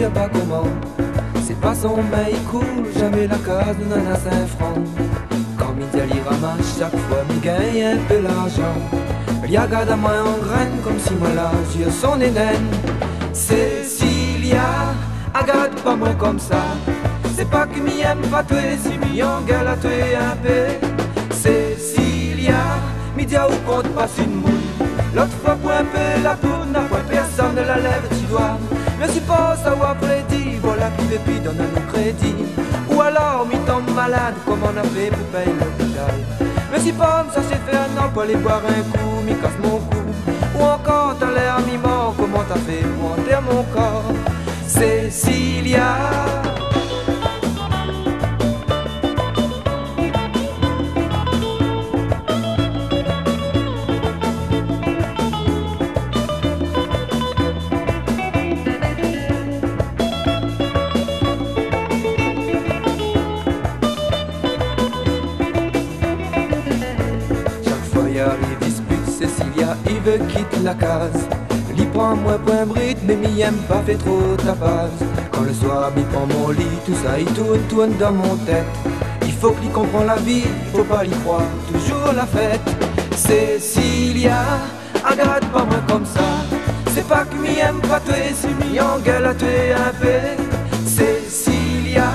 sais pas comment. C'est pas son mais il coule jamais la case de Nana Saint-Franc. Quand Midi ramasse chaque fois, me gagne un peu l'argent. Il y a garde à moi en graine comme si moi là, sur son Éden. Cécilia, regarde pas moi comme ça. C'est pas que m'y aime pas tuer, si m'y engueule à tuer un peu. Cécilia, Midi ou compte passe une moule. L'autre fois pour un peu la poudre, n'a pas personne ne la lève, tu dois. Mais si pas savoir prédit, voilà qui veut puis donne un crédit. Ou alors m'y tombe malade, comme on a fait pour payer l'hôpital. Mais si pas ça s'est fait un an pour aller boire un coup, m'y casse mon cou. Ou encore t'as l'air mi-mort, comment t'as fait pour enterrer mon corps. Cécilia. Il dispute Cécilia, il veut quitter la case. Il prend moins point brut, mais m'y aime pas fait trop tapas. Quand le soir m'y prend mon lit, tout ça il tourne dans mon tête. Il faut qu'il comprend la vie, il faut pas y croire, toujours la fête. Cécilia, regarde pas moi comme ça. C'est pas que m'y aime pas tuer, c'est m'y engueule à tuer un peu. Cécilia,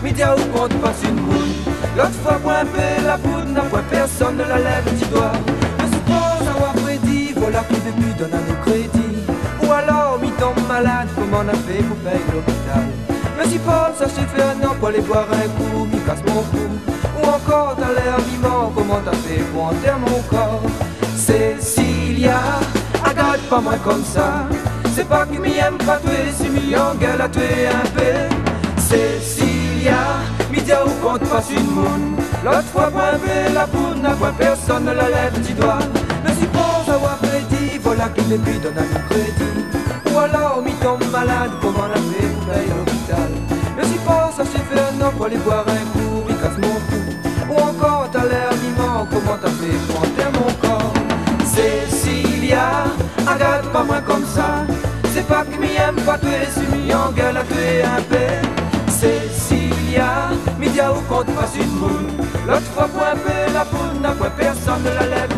m'y dit où compte passe une boule. L'autre fois pour un peu la poudre, n'a point personne ne la lève, tu dois. Je suppose avoir prédit, voilà qui veut plus donner nos crédits. Ou alors m'y tombe malade, comment on a fait pour payer l'hôpital. Je suppose ça s'est fait un an pour aller boire un coup, m'y casse mon cou. Ou encore t'as l'air vivant, comment t'as fait pour enterrer mon corps. Cécilia, regarde pas moi comme ça. C'est pas qu'il m'y aime pas tuer, c'est m'y engueule à tuer un peu. Cécilia, midi où compte passe une moune. L'autre fois pour un peu la poudre, n'a pas personne ne la lève, tu dois. Mais si pour avoir prédit, voilà qu'il ne lui donne un crédit. Ou alors m'y tombe malade, comment on a fait pour payer l'hôpital. Mais si pour ça s'est fait un an pour aller boire un coup, m'y casse mon cou. Ou encore t'as l'air vivant, comment t'as fait pour enterrer mon corps. Cécilia, regarde pas moi comme ça. C'est pas qu'il m'y aime pas tuer, c'est m'y engueule à tuer un peu. Cécilia, midi où compte passe une boule. L'autre fois pour un peu la poudre, n'a pas personne ne la lève.